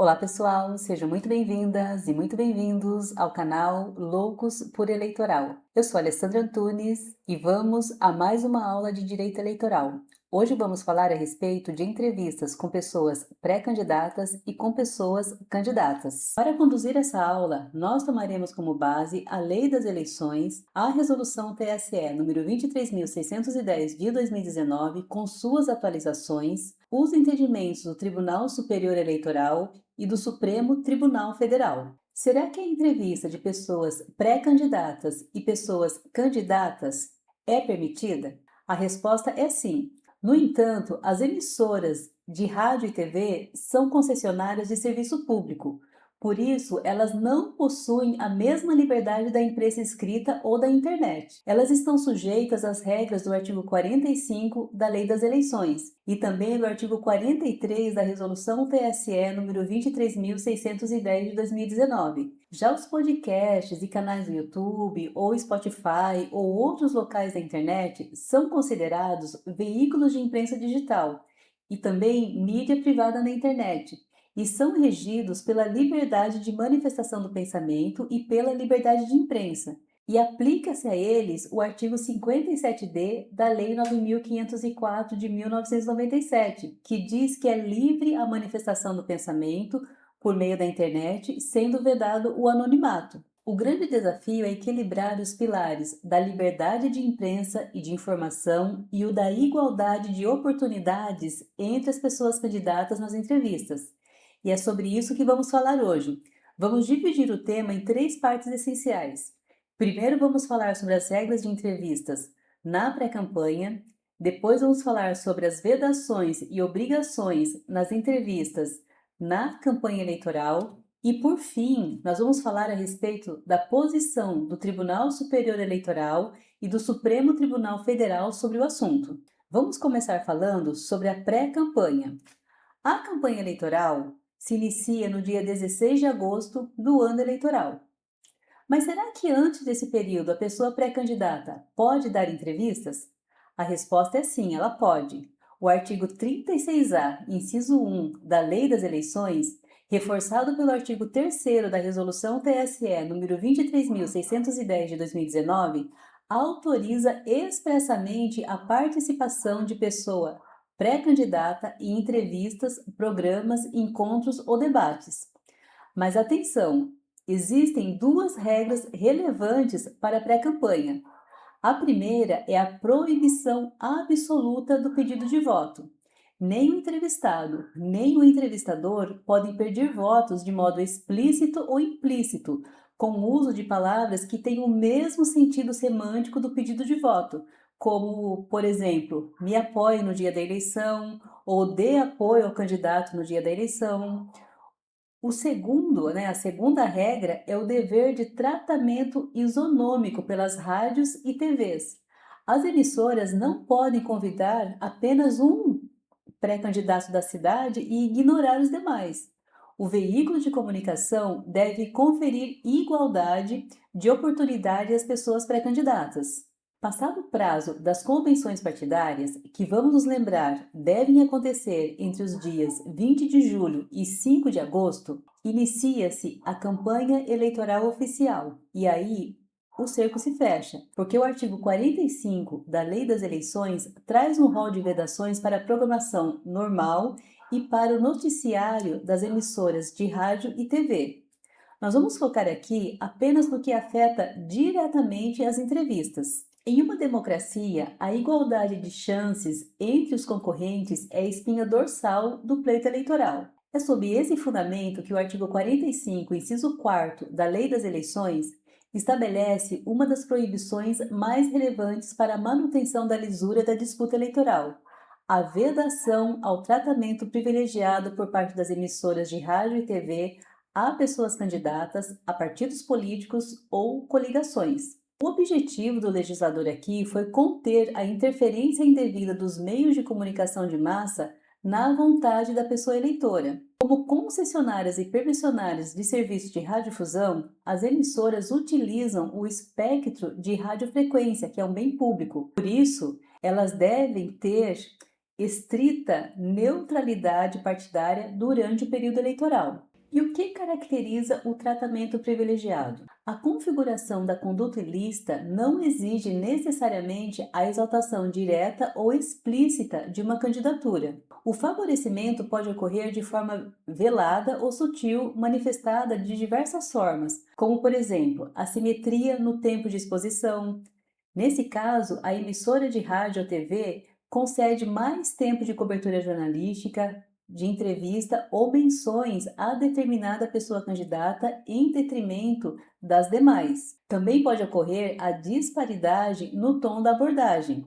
Olá pessoal, sejam muito bem-vindas e muito bem-vindos ao canal Loucos por Eleitoral. Eu sou Alessandra Antunes e vamos a mais uma aula de Direito Eleitoral. Hoje vamos falar a respeito de entrevistas com pessoas pré-candidatas e com pessoas candidatas. Para conduzir essa aula, nós tomaremos como base a Lei das Eleições, a Resolução TSE número 23.610 de 2019, com suas atualizações, os entendimentos do Tribunal Superior Eleitoral e do Supremo Tribunal Federal. Será que a entrevista de pessoas pré-candidatas e pessoas candidatas é permitida? A resposta é sim. No entanto, as emissoras de rádio e TV são concessionárias de serviço público. Por isso, elas não possuem a mesma liberdade da imprensa escrita ou da internet. Elas estão sujeitas às regras do artigo 45 da Lei das Eleições e também do artigo 43 da Resolução TSE número 23.610 de 2019. Já os podcasts e canais do YouTube ou Spotify ou outros locais da internet são considerados veículos de imprensa digital e também mídia privada na internet, e são regidos pela liberdade de manifestação do pensamento e pela liberdade de imprensa, e aplica-se a eles o artigo 57D da Lei 9.504 de 1997, que diz que é livre a manifestação do pensamento por meio da internet, sendo vedado o anonimato. O grande desafio é equilibrar os pilares da liberdade de imprensa e de informação e o da igualdade de oportunidades entre as pessoas candidatas nas entrevistas. E é sobre isso que vamos falar hoje. Vamos dividir o tema em três partes essenciais. Primeiro, vamos falar sobre as regras de entrevistas na pré-campanha. Depois, vamos falar sobre as vedações e obrigações nas entrevistas na campanha eleitoral. E, por fim, nós vamos falar a respeito da posição do Tribunal Superior Eleitoral e do Supremo Tribunal Federal sobre o assunto. Vamos começar falando sobre a pré-campanha. A campanha eleitoral se inicia no dia 16 de agosto do ano eleitoral. Mas será que antes desse período a pessoa pré-candidata pode dar entrevistas? A resposta é sim, ela pode. O artigo 36A, inciso 1 da Lei das Eleições, reforçado pelo artigo 3º da Resolução TSE número 23.610 de 2019, autoriza expressamente a participação de pessoa pré-candidata em entrevistas, programas, encontros ou debates. Mas atenção, existem duas regras relevantes para a pré-campanha. A primeira é a proibição absoluta do pedido de voto. Nem o entrevistado, nem o entrevistador podem pedir votos de modo explícito ou implícito, com o uso de palavras que têm o mesmo sentido semântico do pedido de voto, como, por exemplo, me apoie no dia da eleição ou dê apoio ao candidato no dia da eleição. A segunda regra é o dever de tratamento isonômico pelas rádios e TVs. As emissoras não podem convidar apenas um pré-candidato da cidade e ignorar os demais. O veículo de comunicação deve conferir igualdade de oportunidade às pessoas pré-candidatas. Passado o prazo das convenções partidárias, que vamos nos lembrar devem acontecer entre os dias 20 de julho e 5 de agosto, inicia-se a campanha eleitoral oficial. E aí o cerco se fecha, porque o artigo 45 da Lei das Eleições traz um rol de vedações para a programação normal e para o noticiário das emissoras de rádio e TV. Nós vamos focar aqui apenas no que afeta diretamente as entrevistas. Em uma democracia, a igualdade de chances entre os concorrentes é a espinha dorsal do pleito eleitoral. É sob esse fundamento que o artigo 45, inciso 4 da Lei das Eleições estabelece uma das proibições mais relevantes para a manutenção da lisura da disputa eleitoral: a vedação ao tratamento privilegiado por parte das emissoras de rádio e TV a pessoas candidatas, a partidos políticos ou coligações. O objetivo do legislador aqui foi conter a interferência indevida dos meios de comunicação de massa na vontade da pessoa eleitora. Como concessionárias e permissionárias de serviços de radiodifusão, as emissoras utilizam o espectro de radiofrequência, que é um bem público. Por isso, elas devem ter estrita neutralidade partidária durante o período eleitoral. E o que caracteriza o tratamento privilegiado? A configuração da conduta ilícita não exige necessariamente a exaltação direta ou explícita de uma candidatura. O favorecimento pode ocorrer de forma velada ou sutil, manifestada de diversas formas, como, por exemplo, assimetria no tempo de exposição. Nesse caso, a emissora de rádio ou TV concede mais tempo de cobertura jornalística, de entrevista ou menções a determinada pessoa candidata em detrimento das demais. Também pode ocorrer a disparidade no tom da abordagem,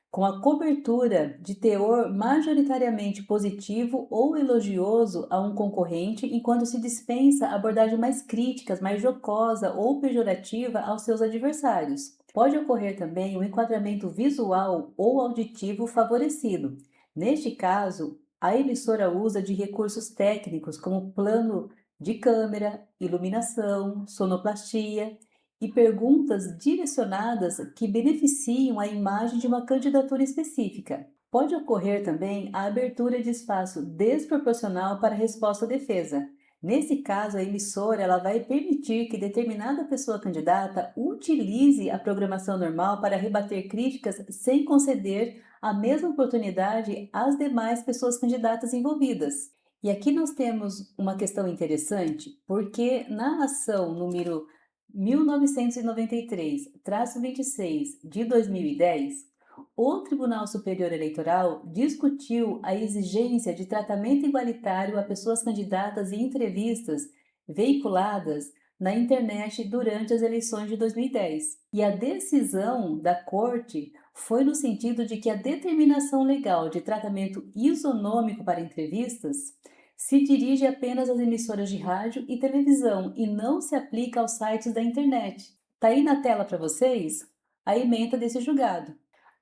com a cobertura de teor majoritariamente positivo ou elogioso a um concorrente, enquanto se dispensa abordagens mais críticas, mais jocosa ou pejorativa aos seus adversários. Pode ocorrer também um enquadramento visual ou auditivo favorecido. Neste caso, a emissora usa de recursos técnicos como plano de câmera, iluminação, sonoplastia e perguntas direcionadas que beneficiam a imagem de uma candidatura específica. Pode ocorrer também a abertura de espaço desproporcional para resposta à defesa. Nesse caso, a emissora ela vai permitir que determinada pessoa candidata utilize a programação normal para rebater críticas sem conceder a mesma oportunidade às demais pessoas candidatas envolvidas. E aqui nós temos uma questão interessante, porque na ação número 1993-26 de 2010, o Tribunal Superior Eleitoral discutiu a exigência de tratamento igualitário a pessoas candidatas em entrevistas veiculadas na internet durante as eleições de 2010. E a decisão da Corte foi no sentido de que a determinação legal de tratamento isonômico para entrevistas se dirige apenas às emissoras de rádio e televisão e não se aplica aos sites da internet. Está aí na tela para vocês a ementa desse julgado.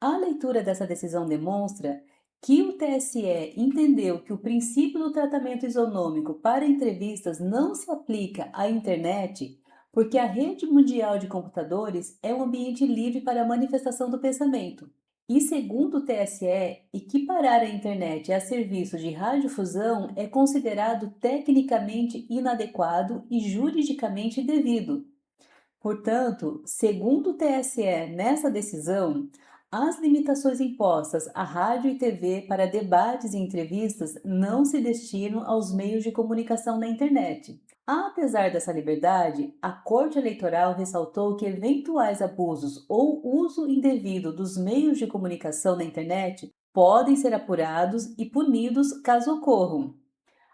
A leitura dessa decisão demonstra que o TSE entendeu que o princípio do tratamento isonômico para entrevistas não se aplica à internet porque a rede mundial de computadores é um ambiente livre para a manifestação do pensamento. E segundo o TSE, equiparar a internet a serviço de radiodifusão é considerado tecnicamente inadequado e juridicamente indevido. Portanto, segundo o TSE, nessa decisão, as limitações impostas à rádio e TV para debates e entrevistas não se destinam aos meios de comunicação na internet. Apesar dessa liberdade, a Corte Eleitoral ressaltou que eventuais abusos ou uso indevido dos meios de comunicação na internet podem ser apurados e punidos caso ocorram.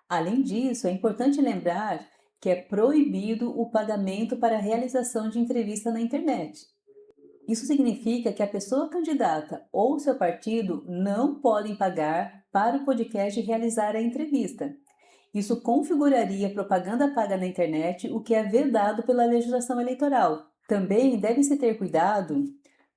Além disso, é importante lembrar que é proibido o pagamento para a realização de entrevista na internet. Isso significa que a pessoa candidata ou seu partido não podem pagar para o podcast realizar a entrevista. Isso configuraria propaganda paga na internet, o que é vedado pela legislação eleitoral. Também deve-se ter cuidado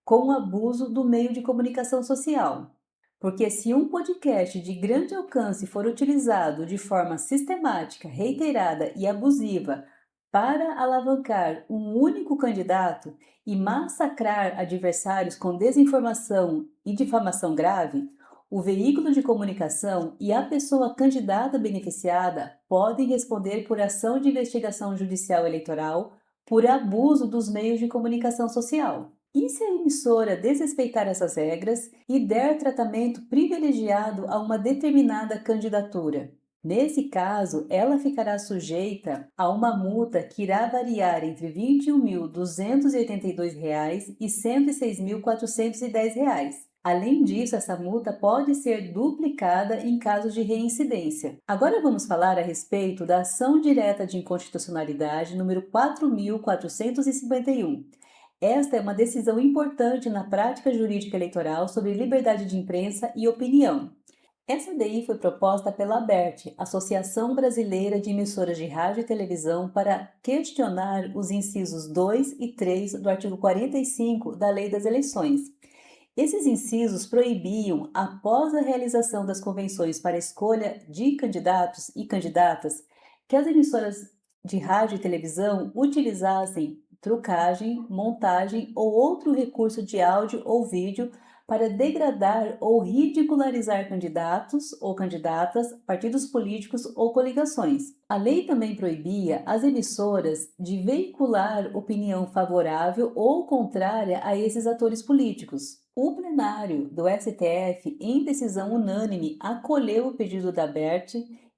com o abuso do meio de comunicação social. Porque se um podcast de grande alcance for utilizado de forma sistemática, reiterada e abusiva para alavancar um único candidato e massacrar adversários com desinformação e difamação grave, o veículo de comunicação e a pessoa candidata beneficiada podem responder por ação de investigação judicial eleitoral por abuso dos meios de comunicação social. E se a emissora desrespeitar essas regras e der tratamento privilegiado a uma determinada candidatura? Nesse caso, ela ficará sujeita a uma multa que irá variar entre R$ 21.282 e R$ 106.410. Além disso, essa multa pode ser duplicada em caso de reincidência. Agora vamos falar a respeito da ação direta de inconstitucionalidade número 4.451. Esta é uma decisão importante na prática jurídica eleitoral sobre liberdade de imprensa e opinião. Essa DI foi proposta pela ABERT, Associação Brasileira de Emissoras de Rádio e Televisão, para questionar os incisos 2 e 3 do artigo 45 da Lei das Eleições. Esses incisos proibiam, após a realização das convenções para a escolha de candidatos e candidatas, que as emissoras de rádio e televisão utilizassem trucagem, montagem ou outro recurso de áudio ou vídeo para degradar ou ridicularizar candidatos ou candidatas, partidos políticos ou coligações. A lei também proibia as emissoras de veicular opinião favorável ou contrária a esses atores políticos. O plenário do STF, em decisão unânime, acolheu o pedido da ABERT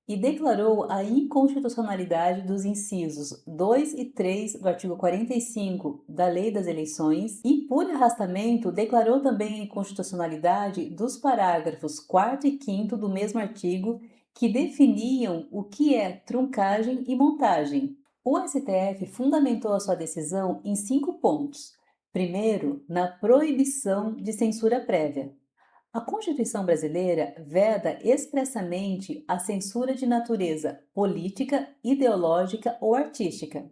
e declarou a inconstitucionalidade dos incisos 2 e 3 do artigo 45 da Lei das Eleições e, por arrastamento, declarou também a inconstitucionalidade dos parágrafos 4º e 5º do mesmo artigo, que definiam o que é truncagem e montagem. O STF fundamentou a sua decisão em 5 pontos. Primeiro, na proibição de censura prévia. A Constituição brasileira veda expressamente a censura de natureza política, ideológica ou artística.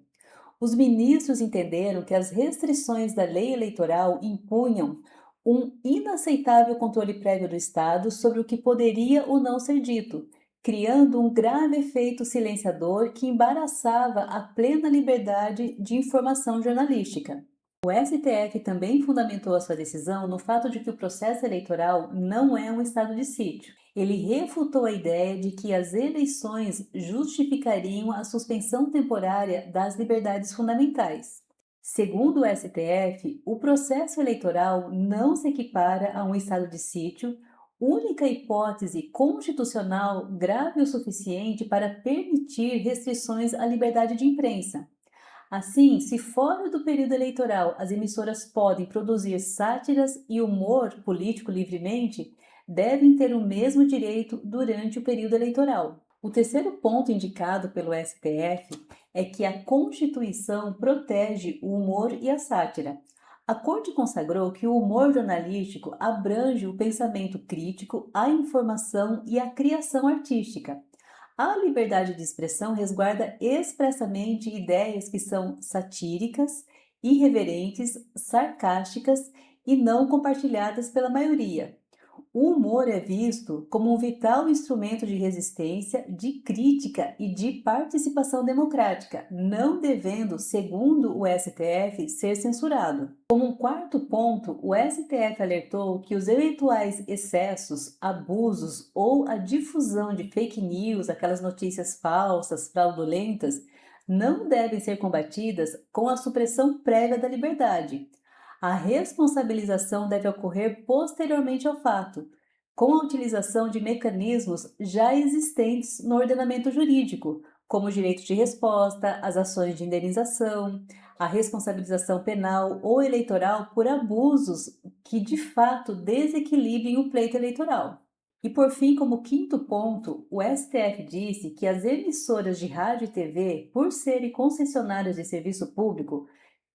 Os ministros entenderam que as restrições da lei eleitoral impunham um inaceitável controle prévio do Estado sobre o que poderia ou não ser dito, criando um grave efeito silenciador que embaraçava a plena liberdade de informação jornalística. O STF também fundamentou a sua decisão no fato de que o processo eleitoral não é um estado de sítio. Ele refutou a ideia de que as eleições justificariam a suspensão temporária das liberdades fundamentais. Segundo o STF, o processo eleitoral não se equipara a um estado de sítio, única hipótese constitucional grave o suficiente para permitir restrições à liberdade de imprensa. Assim, se fora do período eleitoral as emissoras podem produzir sátiras e humor político livremente, devem ter o mesmo direito durante o período eleitoral. O terceiro ponto indicado pelo STF é que a Constituição protege o humor e a sátira. A Corte consagrou que o humor jornalístico abrange o pensamento crítico, a informação e a criação artística. A liberdade de expressão resguarda expressamente ideias que são satíricas, irreverentes, sarcásticas e não compartilhadas pela maioria. O humor é visto como um vital instrumento de resistência, de crítica e de participação democrática, não devendo, segundo o STF, ser censurado. Como um quarto ponto, o STF alertou que os eventuais excessos, abusos ou a difusão de fake news, aquelas notícias falsas, fraudulentas, não devem ser combatidas com a supressão prévia da liberdade. A responsabilização deve ocorrer posteriormente ao fato, com a utilização de mecanismos já existentes no ordenamento jurídico, como o direito de resposta, as ações de indenização, a responsabilização penal ou eleitoral por abusos que de fato desequilibrem o pleito eleitoral. E por fim, como quinto ponto, o STF disse que as emissoras de rádio e TV, por serem concessionárias de serviço público,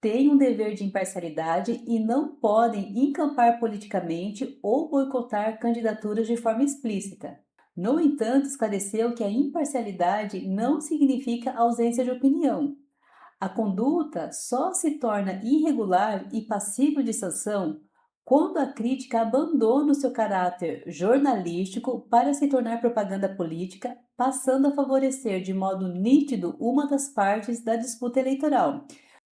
têm um dever de imparcialidade e não podem encampar politicamente ou boicotar candidaturas de forma explícita. No entanto, esclareceu que a imparcialidade não significa ausência de opinião. A conduta só se torna irregular e passível de sanção quando a crítica abandona o seu caráter jornalístico para se tornar propaganda política, passando a favorecer de modo nítido uma das partes da disputa eleitoral.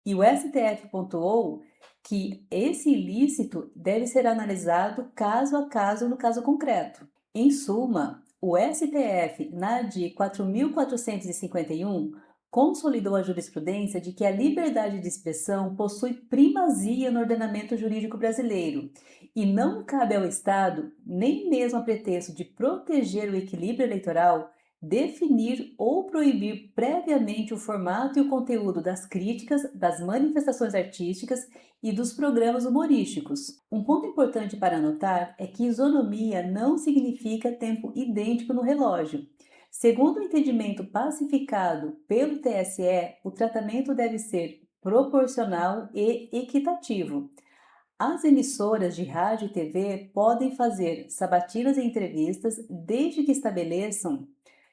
E o STF pontuou que esse ilícito deve ser analisado caso a caso no caso concreto. Em suma, o STF, na de 4.451, consolidou a jurisprudência de que a liberdade de expressão possui primazia no ordenamento jurídico brasileiro e não cabe ao Estado, nem mesmo a pretexto de proteger o equilíbrio eleitoral, definir ou proibir previamente o formato e o conteúdo das críticas, das manifestações artísticas e dos programas humorísticos. Um ponto importante para anotar é que isonomia não significa tempo idêntico no relógio. Segundo o entendimento pacificado pelo TSE, o tratamento deve ser proporcional e equitativo. As emissoras de rádio e TV podem fazer sabatinas e entrevistas desde que estabeleçam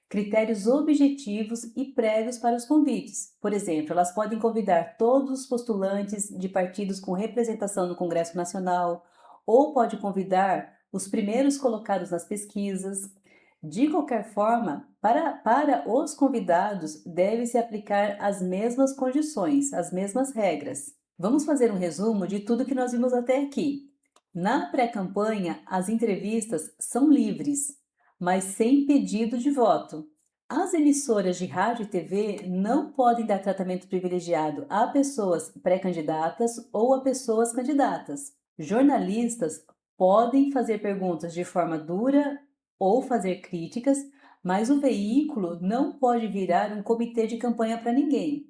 critérios objetivos e prévios para os convites. Por exemplo, elas podem convidar todos os postulantes de partidos com representação no Congresso Nacional, ou pode convidar os primeiros colocados nas pesquisas. De qualquer forma, para os convidados, deve-se aplicar as mesmas condições, as mesmas regras. Vamos fazer um resumo de tudo que nós vimos até aqui. Na pré-campanha, as entrevistas são livres, mas sem pedido de voto. As emissoras de rádio e TV não podem dar tratamento privilegiado a pessoas pré-candidatas ou a pessoas candidatas. Jornalistas podem fazer perguntas de forma dura ou fazer críticas, mas o veículo não pode virar um comitê de campanha para ninguém.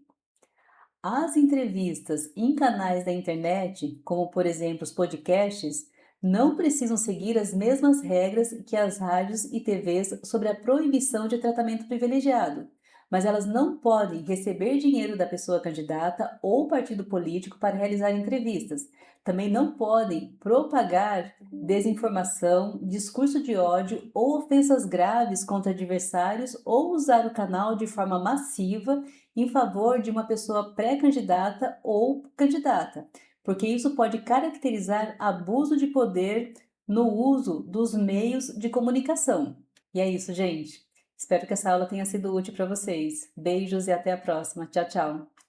As entrevistas em canais da internet, como por exemplo os podcasts, não precisam seguir as mesmas regras que as rádios e TVs sobre a proibição de tratamento privilegiado, mas elas não podem receber dinheiro da pessoa candidata ou partido político para realizar entrevistas. Também não podem propagar desinformação, discurso de ódio ou ofensas graves contra adversários ou usar o canal de forma massiva em favor de uma pessoa pré-candidata ou candidata, porque isso pode caracterizar abuso de poder no uso dos meios de comunicação. E é isso, gente. Espero que essa aula tenha sido útil para vocês. Beijos e até a próxima. Tchau, tchau.